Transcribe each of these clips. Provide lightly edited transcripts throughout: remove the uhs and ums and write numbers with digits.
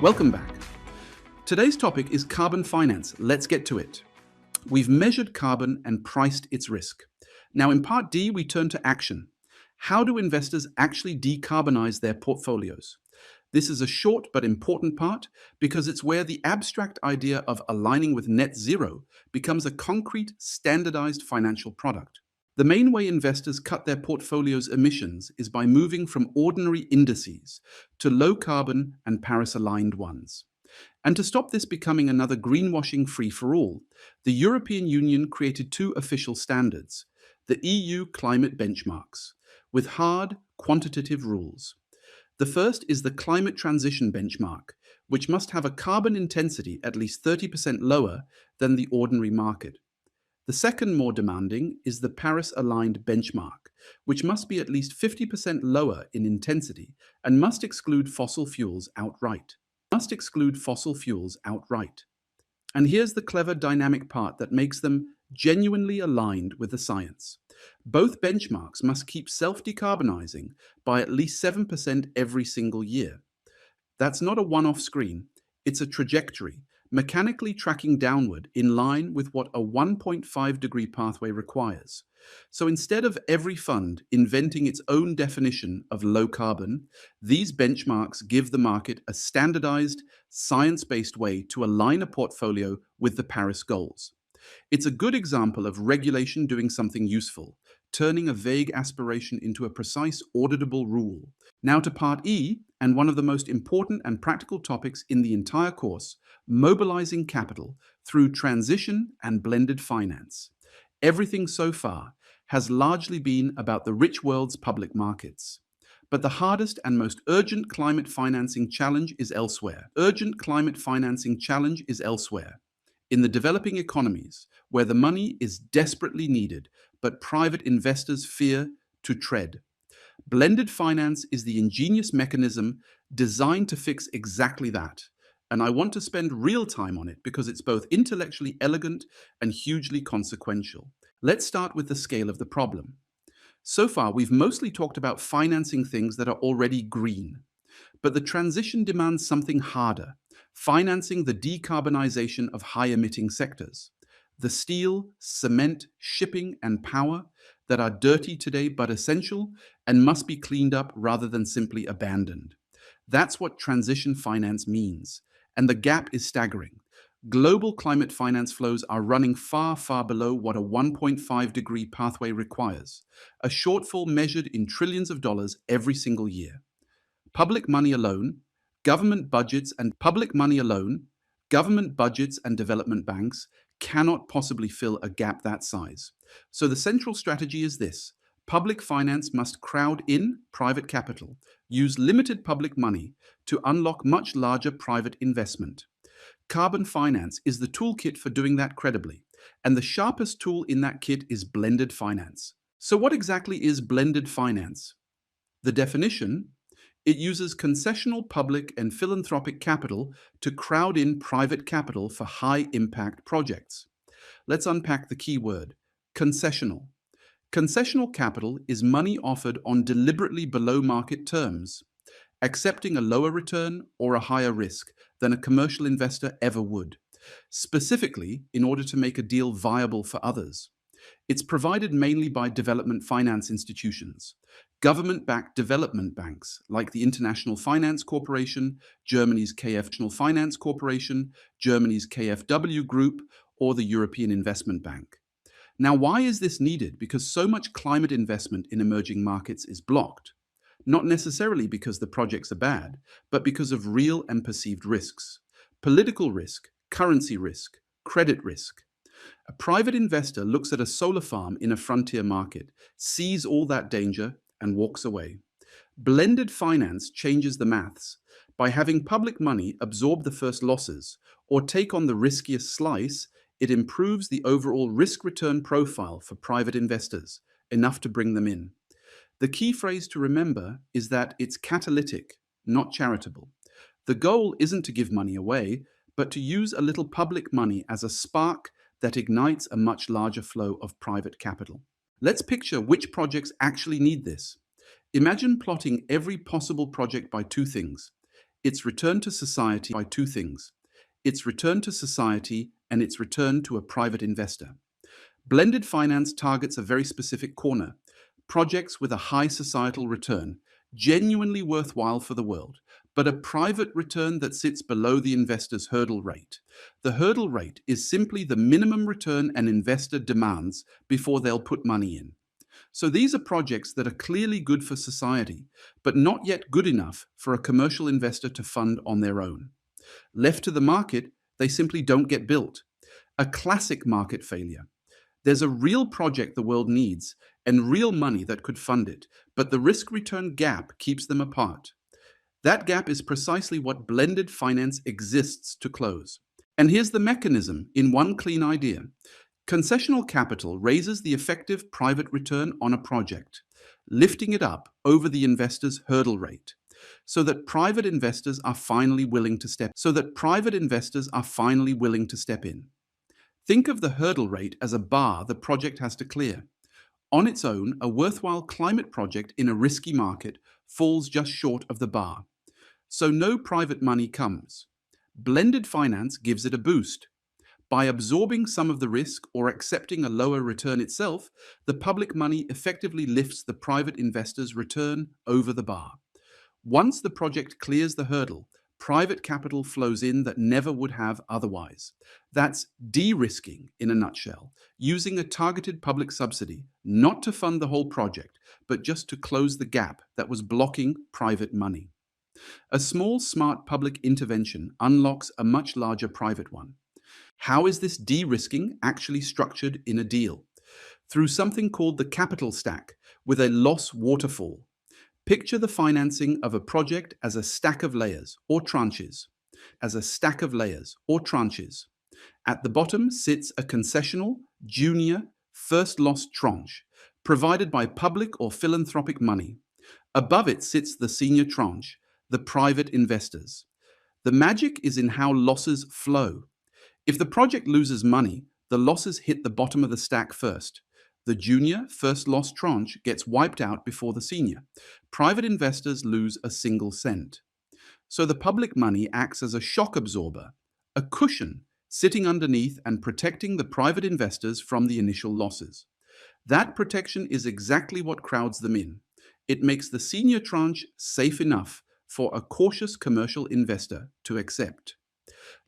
Welcome back. Today's topic is carbon finance. Let's get to it. We've measured carbon and priced its risk. Now, in part D, we turn to action. How do investors actually decarbonize their portfolios? This is a short but important part because it's where the abstract idea of aligning with net zero becomes a concrete, standardized financial product. The main way investors cut their portfolio's emissions is by moving from ordinary indices to low carbon and Paris-aligned ones. And to stop this becoming another greenwashing free-for-all, the European Union created two official standards, the EU climate benchmarks, with hard, quantitative rules. The first is the climate transition benchmark, which must have a carbon intensity at least 30% lower than the ordinary market. The second, more demanding, is the Paris-aligned benchmark, which must be at least 50% lower in intensity and must exclude fossil fuels outright. And here's the clever dynamic part that makes them genuinely aligned with the science. Both benchmarks must keep self-decarbonizing by at least 7% every single year. That's not a one-off screen, it's a trajectory, mechanically tracking downward in line with what a 1.5-degree pathway requires. So instead of every fund inventing its own definition of low carbon, these benchmarks give the market a standardized, science-based way to align a portfolio with the Paris goals. It's a good example of regulation doing something useful, turning a vague aspiration into a precise, auditable rule. Now to part E, and one of the most important and practical topics in the entire course, mobilizing capital through transition and blended finance. Everything so far has largely been about the rich world's public markets. But the hardest and most urgent climate financing challenge is elsewhere. In the developing economies, where the money is desperately needed, but private investors fear to tread. Blended finance is the ingenious mechanism designed to fix exactly that. And I want to spend real time on it because it's both intellectually elegant and hugely consequential. Let's start with the scale of the problem. So far, we've mostly talked about financing things that are already green. But the transition demands something harder, financing the decarbonization of high-emitting sectors. The steel, cement, shipping, and power that are dirty today but essential and must be cleaned up rather than simply abandoned. That's what transition finance means, and the gap is staggering. Global climate finance flows are running far, far below what a 1.5-degree pathway requires, a shortfall measured in trillions of dollars every single year. Public money alone, government budgets and development banks cannot possibly fill a gap that size. So the central strategy is this. Public finance must crowd in private capital, use limited public money to unlock much larger private investment. Carbon finance is the toolkit for doing that credibly, and the sharpest tool in that kit is blended finance. So what exactly is blended finance? The definition: it uses concessional public and philanthropic capital to crowd in private capital for high-impact projects. Let's unpack the key word, concessional. Concessional capital is money offered on deliberately below-market terms, accepting a lower return or a higher risk than a commercial investor ever would, specifically in order to make a deal viable for others. It's provided mainly by development finance institutions, government-backed development banks like the International Finance Corporation, Germany's Finance Corporation, Germany's KfW Group, or the European Investment Bank. Now, why is this needed? Because so much climate investment in emerging markets is blocked. Not necessarily because the projects are bad, but because of real and perceived risks. Political risk, currency risk, credit risk. A private investor looks at a solar farm in a frontier market, sees all that danger, and walks away. Blended finance changes the maths. By having public money absorb the first losses or take on the riskiest slice, it improves the overall risk-return profile for private investors, enough to bring them in. The key phrase to remember is that it's catalytic, not charitable. The goal isn't to give money away, but to use a little public money as a spark that ignites a much larger flow of private capital. Let's picture which projects actually need this. Imagine plotting every possible project by two things: its return to society by two things: its return to society and its return to a private investor. Blended finance targets a very specific corner: projects with a high societal return, genuinely worthwhile for the world, but a private return that sits below the investor's hurdle rate. The hurdle rate is simply the minimum return an investor demands before they'll put money in. So these are projects that are clearly good for society, but not yet good enough for a commercial investor to fund on their own. Left to the market, they simply don't get built. A classic market failure. There's a real project the world needs and real money that could fund it, but the risk-return gap keeps them apart. That gap is precisely what blended finance exists to close. And here's the mechanism in one clean idea. Concessional capital raises the effective private return on a project, lifting it up over the investor's hurdle rate, so that private investors are finally willing to step in. Think of the hurdle rate as a bar the project has to clear. On its own, a worthwhile climate project in a risky market falls just short of the bar. So no private money comes. Blended finance gives it a boost. By absorbing some of the risk or accepting a lower return itself, the public money effectively lifts the private investor's return over the bar. Once the project clears the hurdle, private capital flows in that never would have otherwise. That's de-risking in a nutshell, using a targeted public subsidy, not to fund the whole project, but just to close the gap that was blocking private money. A small, smart public intervention unlocks a much larger private one. How is this de-risking actually structured in a deal? Through something called the capital stack, with a loss waterfall. Picture the financing of a project as a stack of layers or tranches. At the bottom sits a concessional, junior, first loss tranche, provided by public or philanthropic money. Above it sits the senior tranche, the private investors. The magic is in how losses flow. If the project loses money, the losses hit the bottom of the stack first. The junior first loss tranche gets wiped out before the senior. Private investors lose a single cent. So the public money acts as a shock absorber, a cushion sitting underneath and protecting the private investors from the initial losses. That protection is exactly what crowds them in. It makes the senior tranche safe enough for a cautious commercial investor to accept.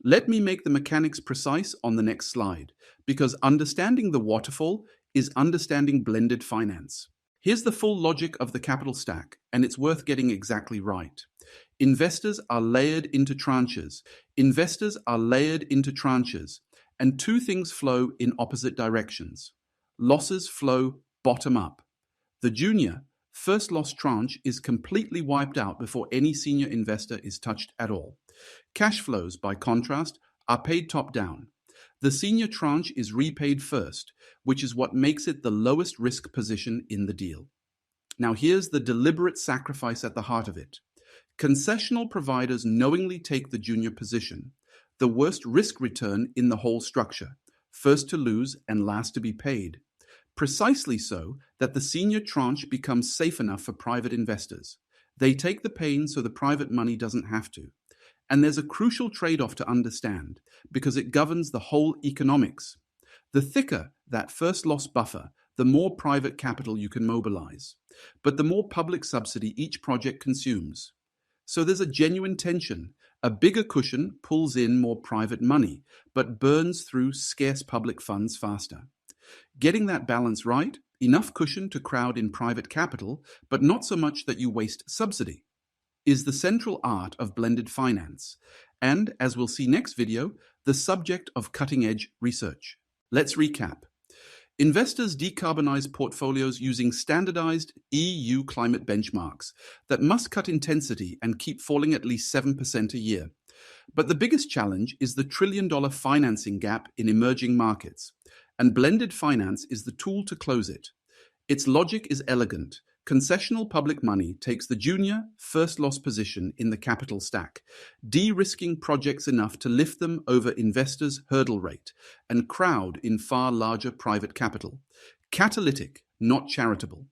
Let me make the mechanics precise on the next slide, because understanding the waterfall is understanding blended finance. Here's the full logic of the capital stack, and it's worth getting exactly right. Investors are layered into tranches, and two things flow in opposite directions. Losses flow bottom up. The junior, first loss tranche is completely wiped out before any senior investor is touched at all. Cash flows, by contrast, are paid top down. The senior tranche is repaid first, which is what makes it the lowest risk position in the deal. Now here's the deliberate sacrifice at the heart of it. Concessional providers knowingly take the junior position, the worst risk return in the whole structure, first to lose and last to be paid. Precisely so that the senior tranche becomes safe enough for private investors. They take the pain so the private money doesn't have to. And there's a crucial trade-off to understand, because it governs the whole economics. The thicker that first loss buffer, the more private capital you can mobilize, but the more public subsidy each project consumes. So there's a genuine tension. A bigger cushion pulls in more private money, but burns through scarce public funds faster. Getting that balance right, enough cushion to crowd in private capital, but not so much that you waste subsidy, is the central art of blended finance, and, as we'll see next video, the subject of cutting-edge research. Let's recap. Investors decarbonize portfolios using standardized EU climate benchmarks that must cut intensity and keep falling at least 7% a year. But the biggest challenge is the trillion-dollar financing gap in emerging markets, and blended finance is the tool to close it. Its logic is elegant. Concessional public money takes the junior, first loss position in the capital stack, de-risking projects enough to lift them over investors' hurdle rate and crowd in far larger private capital. Catalytic, not charitable.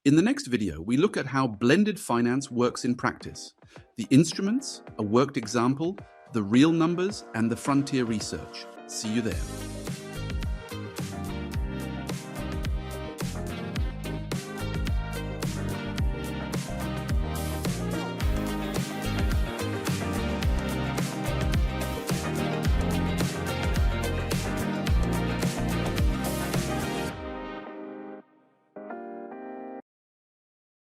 In the next video, we look at how blended finance works in practice, the instruments, a worked example, the real numbers, and the frontier research. See you there.